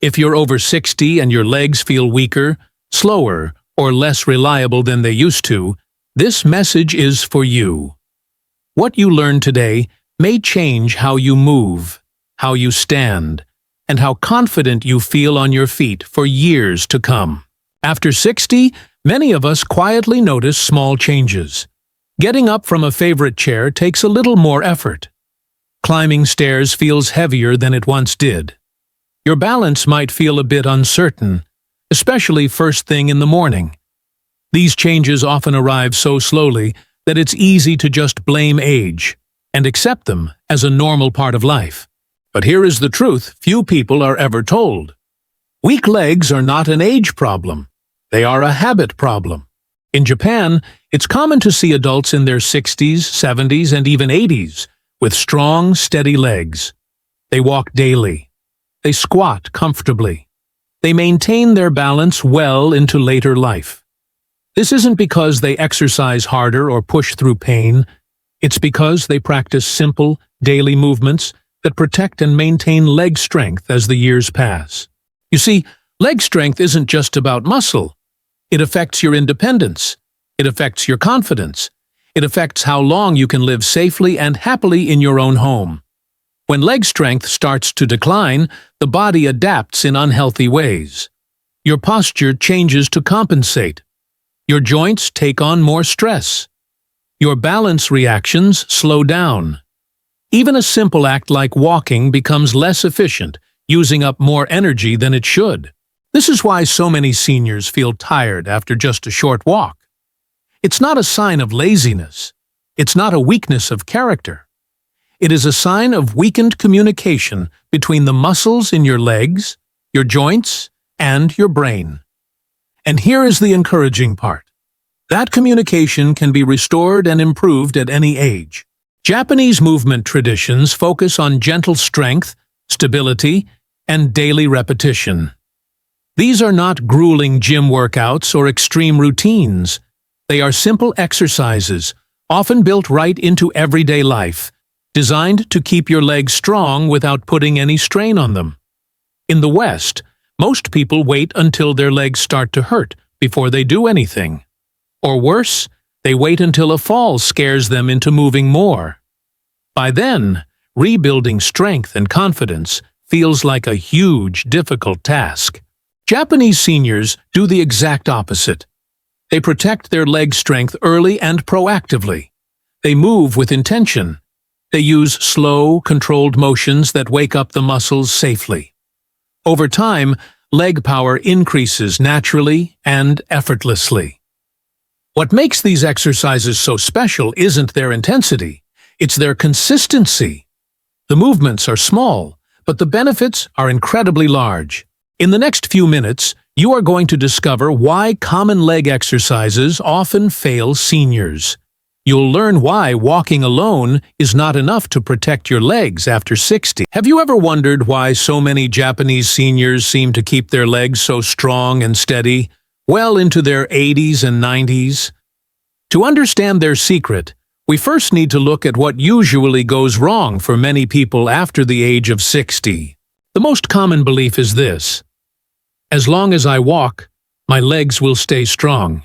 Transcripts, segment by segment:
If you're over 60 and your legs feel weaker, slower, or less reliable than they used to, this message is for you. What you learn today may change how you move, how you stand, and how confident you feel on your feet for years to come. After 60, many of us quietly notice small changes. Getting up from a favorite chair takes a little more effort. Climbing stairs feels heavier than it once did. Your balance might feel a bit uncertain, especially first thing in the morning. These changes often arrive so slowly that it's easy to just blame age and accept them as a normal part of life. But here is the truth few people are ever told. Weak legs are not an age problem. They are a habit problem. In Japan, it's common to see adults in their 60s, 70s, and even 80s with strong, steady legs. They walk daily. They squat comfortably. They maintain their balance well into later life. This isn't because they exercise harder or push through pain. It's because they practice simple, daily movements that protect and maintain leg strength as the years pass. You see, leg strength isn't just about muscle. It affects your independence. It affects your confidence. It affects how long you can live safely and happily in your own home. When leg strength starts to decline, the body adapts in unhealthy ways. Your posture changes to compensate. Your joints take on more stress. Your balance reactions slow down. Even a simple act like walking becomes less efficient, using up more energy than it should. This is why so many seniors feel tired after just a short walk. It's not a sign of laziness. It's not a weakness of character. It is a sign of weakened communication between the muscles in your legs, your joints, and your brain. And here is the encouraging part. That communication can be restored and improved at any age. Japanese movement traditions focus on gentle strength, stability, and daily repetition. These are not grueling gym workouts or extreme routines. They are simple exercises, often built right into everyday life, designed to keep your legs strong without putting any strain on them. In the West, most people wait until their legs start to hurt before they do anything. Or worse, they wait until a fall scares them into moving more. By then, rebuilding strength and confidence feels like a huge, difficult task. Japanese seniors do the exact opposite. They protect their leg strength early and proactively. They move with intention. They use slow, controlled motions that wake up the muscles safely. Over time, leg power increases naturally and effortlessly. What makes these exercises so special isn't their intensity, it's their consistency. The movements are small, but the benefits are incredibly large. In the next few minutes, you are going to discover why common leg exercises often fail seniors. You'll learn why walking alone is not enough to protect your legs after 60. Have you ever wondered why so many Japanese seniors seem to keep their legs so strong and steady, well into their 80s and 90s? To understand their secret, we first need to look at what usually goes wrong for many people after the age of 60. The most common belief is this: as long as I walk, my legs will stay strong.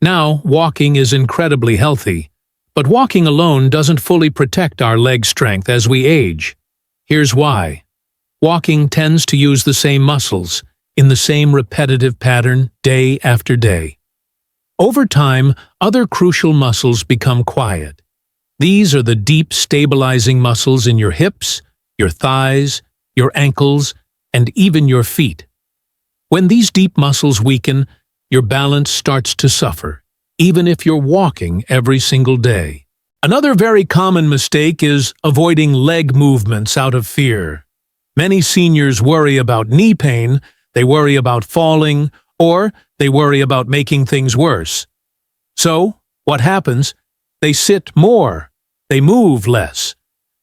Now, walking is incredibly healthy, but walking alone doesn't fully protect our leg strength as we age. Here's why. Walking tends to use the same muscles, in the same repetitive pattern, day after day. Over time, other crucial muscles become quiet. These are the deep, stabilizing muscles in your hips, your thighs, your ankles, and even your feet. When these deep muscles weaken, your balance starts to suffer, even if you're walking every single day. Another very common mistake is avoiding leg movements out of fear. Many seniors worry about knee pain, they worry about falling, or they worry about making things worse. So, what happens? They sit more, they move less.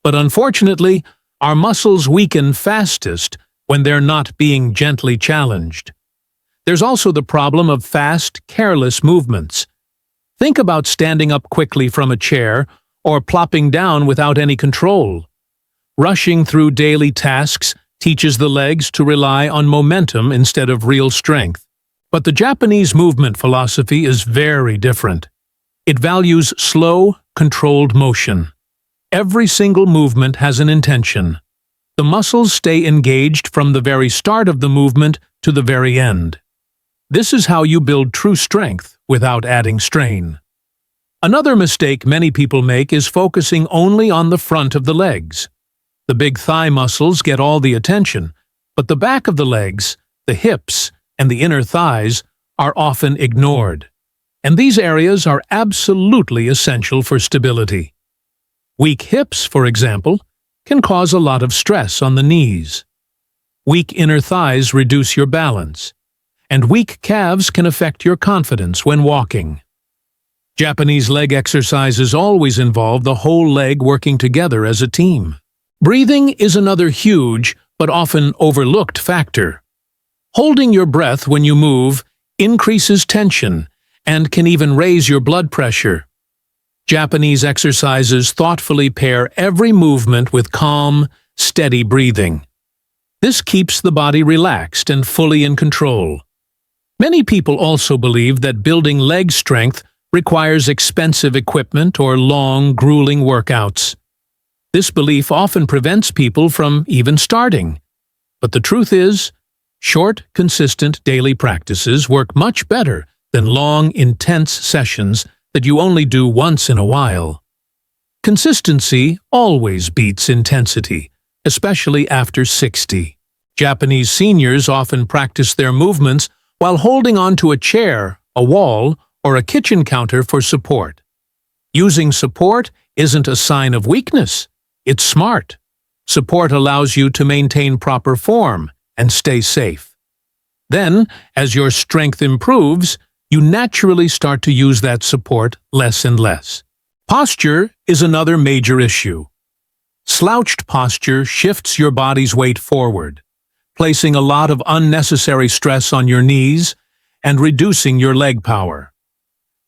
But unfortunately, our muscles weaken fastest when they're not being gently challenged. There's also the problem of fast, careless movements. Think about standing up quickly from a chair or plopping down without any control. Rushing through daily tasks teaches the legs to rely on momentum instead of real strength. But the Japanese movement philosophy is very different. It values slow, controlled motion. Every single movement has an intention. The muscles stay engaged from the very start of the movement to the very end. This is how you build true strength without adding strain. Another mistake many people make is focusing only on the front of the legs. The big thigh muscles get all the attention, but the back of the legs, the hips, and the inner thighs are often ignored. And these areas are absolutely essential for stability. Weak hips, for example, can cause a lot of stress on the knees. Weak inner thighs reduce your balance, and weak calves can affect your confidence when walking. Japanese leg exercises always involve the whole leg working together as a team. Breathing is another huge, but often overlooked factor. Holding your breath when you move increases tension and can even raise your blood pressure. Japanese exercises thoughtfully pair every movement with calm, steady breathing. This keeps the body relaxed and fully in control. Many people also believe that building leg strength requires expensive equipment or long, grueling workouts. This belief often prevents people from even starting. But the truth is, short, consistent daily practices work much better than long, intense sessions that you only do once in a while. Consistency always beats intensity, especially after 60. Japanese seniors often practice their movements while holding onto a chair, a wall, or a kitchen counter for support. Using support isn't a sign of weakness. It's smart. Support allows you to maintain proper form and stay safe. Then, as your strength improves, you naturally start to use that support less and less. Posture is another major issue. Slouched posture shifts your body's weight forward, placing a lot of unnecessary stress on your knees and reducing your leg power.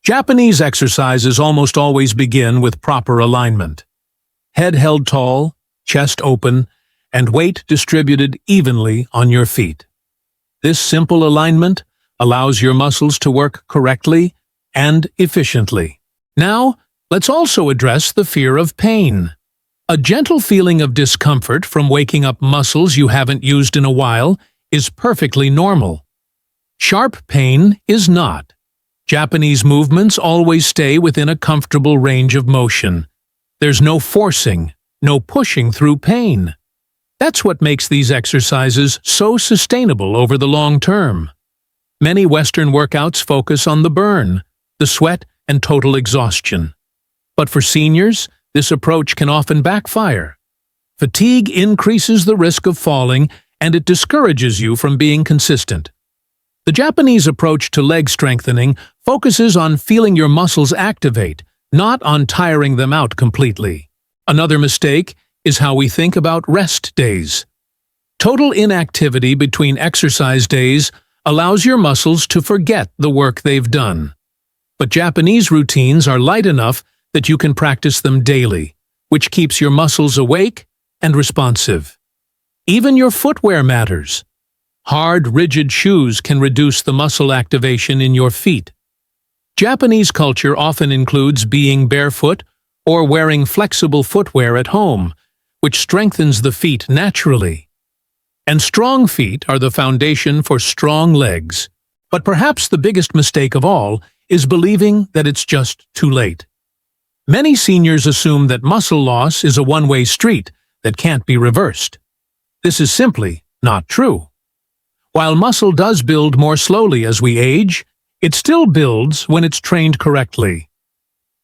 Japanese exercises almost always begin with proper alignment. Head held tall, chest open, and weight distributed evenly on your feet. This simple alignment allows your muscles to work correctly and efficiently. Now, let's also address the fear of pain. A gentle feeling of discomfort from waking up muscles you haven't used in a while is perfectly normal. Sharp pain is not. Japanese movements always stay within a comfortable range of motion. There's no forcing, no pushing through pain. That's what makes these exercises so sustainable over the long term. Many Western workouts focus on the burn, the sweat, and total exhaustion. But for seniors, this approach can often backfire. Fatigue increases the risk of falling, and it discourages you from being consistent. The Japanese approach to leg strengthening focuses on feeling your muscles activate, not on tiring them out completely. Another mistake is how we think about rest days. Total inactivity between exercise days allows your muscles to forget the work they've done. But Japanese routines are light enough that you can practice them daily, which keeps your muscles awake and responsive. Even your footwear matters. Hard, rigid shoes can reduce the muscle activation in your feet. Japanese culture often includes being barefoot or wearing flexible footwear at home, which strengthens the feet naturally. And strong feet are the foundation for strong legs. But perhaps the biggest mistake of all is believing that it's just too late. Many seniors assume that muscle loss is a one-way street that can't be reversed. This is simply not true. While muscle does build more slowly as we age, it still builds when it's trained correctly.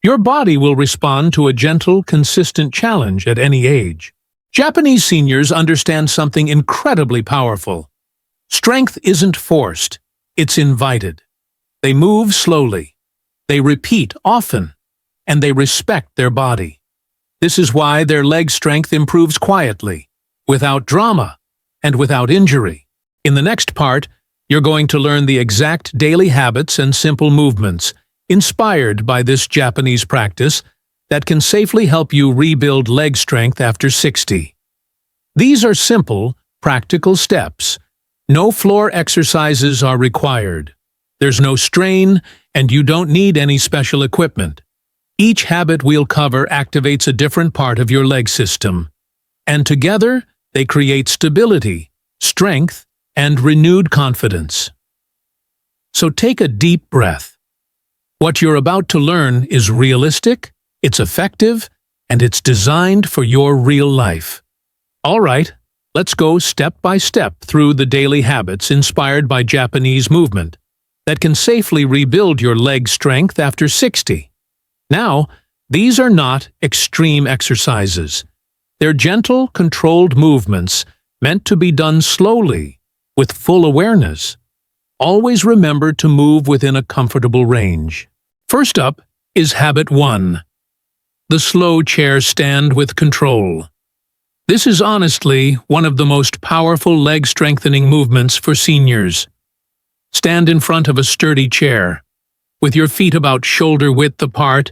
Your body will respond to a gentle, consistent challenge at any age. Japanese seniors understand something incredibly powerful. Strength isn't forced, it's invited. They move slowly, they repeat often, and they respect their body. This is why their leg strength improves quietly, without drama, and without injury. In the next part, you're going to learn the exact daily habits and simple movements inspired by this Japanese practice that can safely help you rebuild leg strength after 60. These are simple, practical steps. No floor exercises are required. There's no strain, and you don't need any special equipment. Each habit we'll cover activates a different part of your leg system, and together they create stability, strength, and renewed confidence. So take a deep breath. What you're about to learn is realistic, it's effective, and it's designed for your real life. All right, let's go step by step through the daily habits inspired by Japanese movement that can safely rebuild your leg strength after 60. Now, these are not extreme exercises. They're gentle, controlled movements meant to be done slowly, with full awareness. Always remember to move within a comfortable range. First up is Habit 1. The slow chair stand with control. This is honestly one of the most powerful leg-strengthening movements for seniors. Stand in front of a sturdy chair, with your feet about shoulder-width apart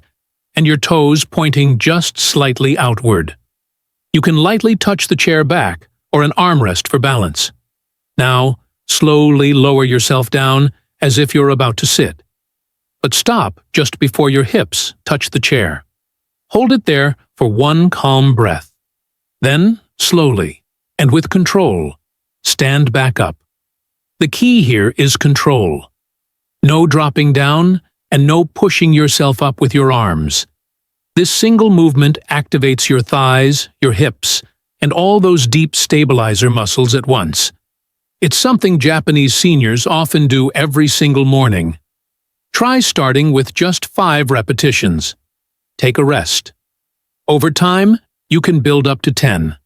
and your toes pointing just slightly outward. You can lightly touch the chair back or an armrest for balance. Now, slowly lower yourself down as if you're about to sit. But stop just before your hips touch the chair. Hold it there for one calm breath. Then, slowly, and with control, stand back up. The key here is control. No dropping down and no pushing yourself up with your arms. This single movement activates your thighs, your hips, and all those deep stabilizer muscles at once. It's something Japanese seniors often do every single morning. Try starting with just 5 repetitions. Take a rest. Over time, you can build up to 10.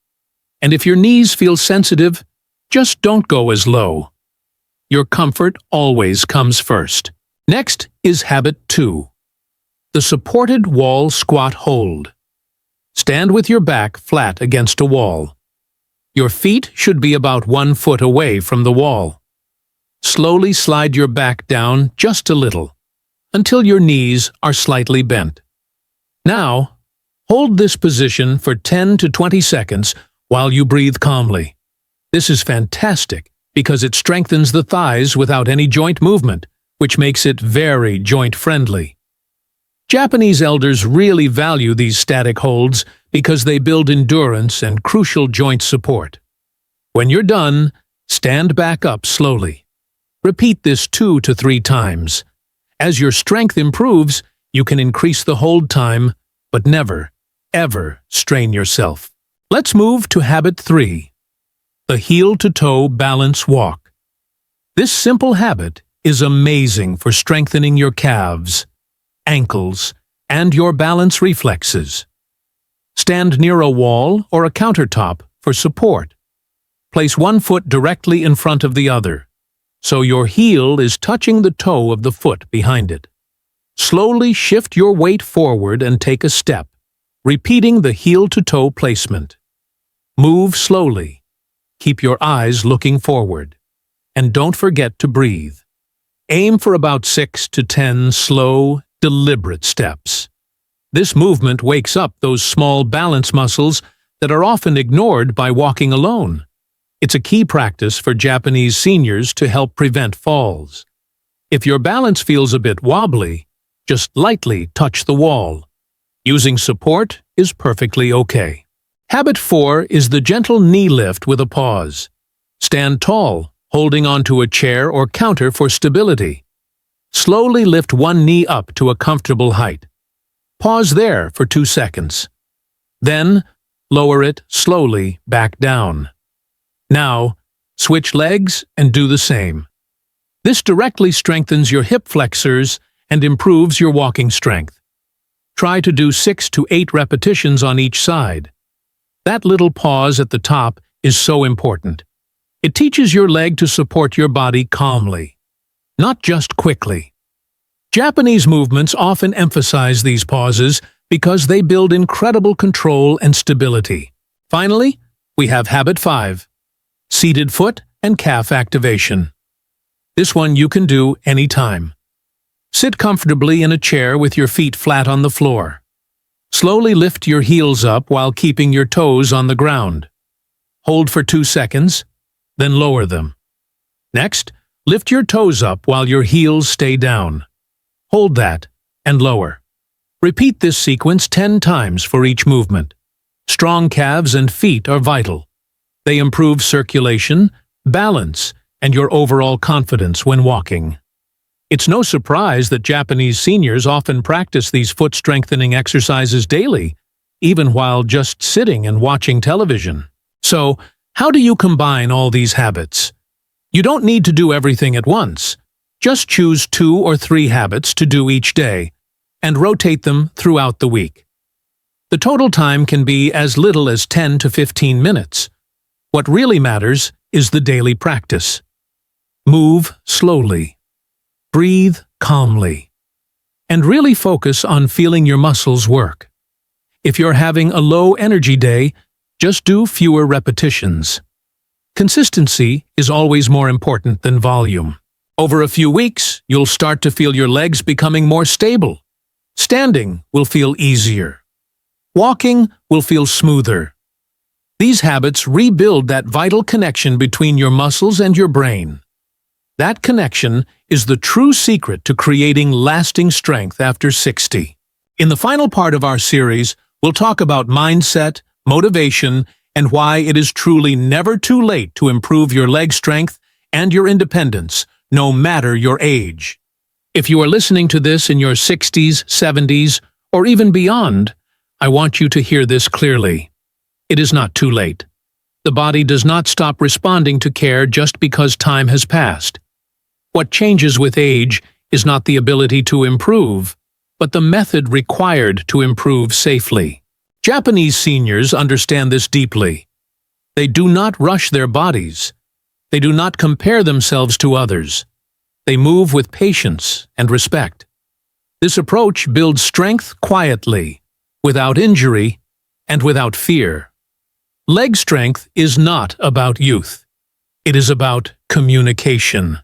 And if your knees feel sensitive, just don't go as low. Your comfort always comes first. Next is Habit 2. The supported wall squat hold. Stand with your back flat against a wall. Your feet should be about 1 foot away from the wall. Slowly slide your back down just a little, until your knees are slightly bent. Now, hold this position for 10 to 20 seconds while you breathe calmly. This is fantastic because it strengthens the thighs without any joint movement, which makes it very joint-friendly. Japanese elders really value these static holds because they build endurance and crucial joint support. When you're done, stand back up slowly. Repeat this 2 to 3 times. As your strength improves, you can increase the hold time, but never, ever strain yourself. Let's move to Habit 3. The heel-to-toe balance walk. This simple habit is amazing for strengthening your calves, ankles, and your balance reflexes. Stand near a wall or a countertop for support. Place 1 foot directly in front of the other, so your heel is touching the toe of the foot behind it. Slowly shift your weight forward and take a step, repeating the heel-to-toe placement. Move slowly. Keep your eyes looking forward. And don't forget to breathe. Aim for about 6 to 10 slow, deliberate steps. This movement wakes up those small balance muscles that are often ignored by walking alone. It's a key practice for Japanese seniors to help prevent falls. If your balance feels a bit wobbly, just lightly touch the wall. Using support is perfectly okay. Habit 4 is the gentle knee lift with a pause. Stand tall, holding onto a chair or counter for stability. Slowly lift one knee up to a comfortable height. Pause there for 2 seconds. Then, lower it slowly back down. Now, switch legs and do the same. This directly strengthens your hip flexors and improves your walking strength. Try to do 6 to 8 repetitions on each side. That little pause at the top is so important. It teaches your leg to support your body calmly, not just quickly. Japanese movements often emphasize these pauses because they build incredible control and stability. Finally, we have Habit 5, seated foot and calf activation. This one you can do anytime. Sit comfortably in a chair with your feet flat on the floor. Slowly lift your heels up while keeping your toes on the ground. Hold for 2 seconds, then lower them. Next, lift your toes up while your heels stay down. Hold that and lower. Repeat this sequence 10 times for each movement. Strong calves and feet are vital. They improve circulation, balance, and your overall confidence when walking. It's no surprise that Japanese seniors often practice these foot-strengthening exercises daily, even while just sitting and watching television. So, how do you combine all these habits? You don't need to do everything at once. Just choose 2 or 3 habits to do each day, and rotate them throughout the week. The total time can be as little as 10 to 15 minutes. What really matters is the daily practice. Move slowly. Breathe calmly. And really focus on feeling your muscles work. If you're having a low-energy day, just do fewer repetitions. Consistency is always more important than volume. Over a few weeks, you'll start to feel your legs becoming more stable. Standing will feel easier. Walking will feel smoother. These habits rebuild that vital connection between your muscles and your brain. That connection is the true secret to creating lasting strength after 60. In the final part of our series, we'll talk about mindset, motivation, and why it is truly never too late to improve your leg strength and your independence, no matter your age. If you are listening to this in your 60s, 70s, or even beyond, I want you to hear this clearly. It is not too late. The body does not stop responding to care just because time has passed. What changes with age is not the ability to improve, but the method required to improve safely. Japanese seniors understand this deeply. They do not rush their bodies. They do not compare themselves to others. They move with patience and respect. This approach builds strength quietly, without injury, and without fear. Leg strength is not about youth. It is about communication.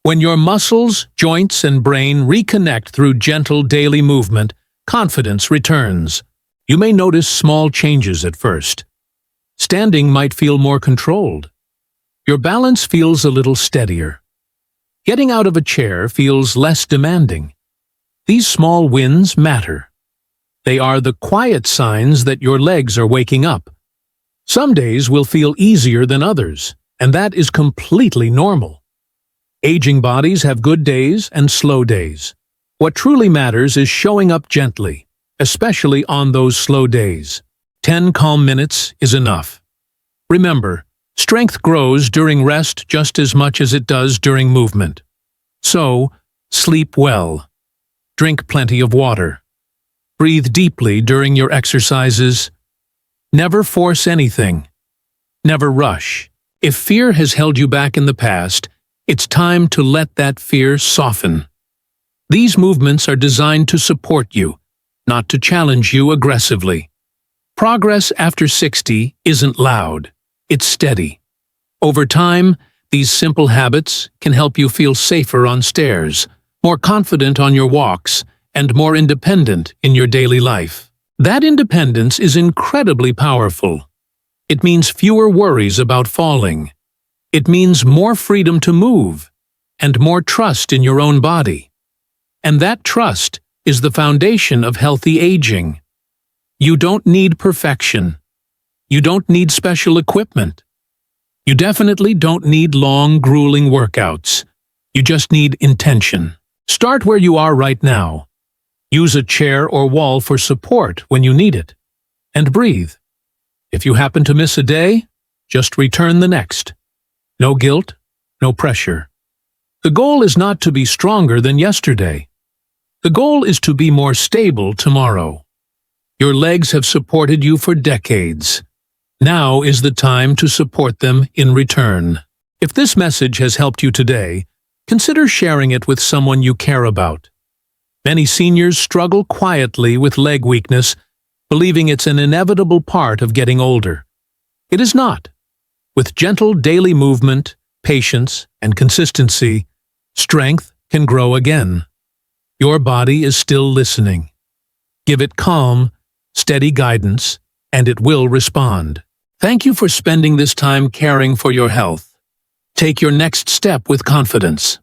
When your muscles, joints, and brain reconnect through gentle daily movement, confidence returns. You may notice small changes at first. Standing might feel more controlled. Your balance feels a little steadier. Getting out of a chair feels less demanding. These small wins matter. They are the quiet signs that your legs are waking up. Some days will feel easier than others, and that is completely normal. Aging bodies have good days and slow days. What truly matters is showing up gently, especially on those slow days. 10 calm minutes is enough. Remember, strength grows during rest just as much as it does during movement. So, sleep well. Drink plenty of water. Breathe deeply during your exercises. Never force anything. Never rush. If fear has held you back in the past, it's time to let that fear soften. These movements are designed to support you, not to challenge you aggressively. Progress after 60 isn't loud, it's steady. Over time, these simple habits can help you feel safer on stairs, more confident on your walks, and more independent in your daily life. That independence is incredibly powerful. It means fewer worries about falling. It means more freedom to move, and more trust in your own body. And that trust is the foundation of healthy aging. You don't need perfection. You don't need special equipment. You definitely don't need long, grueling workouts. You just need intention. Start where you are right now. Use a chair or wall for support when you need it. And breathe. If you happen to miss a day, just return the next. No guilt, no pressure. The goal is not to be stronger than yesterday. The goal is to be more stable tomorrow. Your legs have supported you for decades. Now is the time to support them in return. If this message has helped you today, consider sharing it with someone you care about. Many seniors struggle quietly with leg weakness, believing it's an inevitable part of getting older. It is not. With gentle daily movement, patience, and consistency, strength can grow again. Your body is still listening. Give it calm, steady guidance, and it will respond. Thank you for spending this time caring for your health. Take your next step with confidence.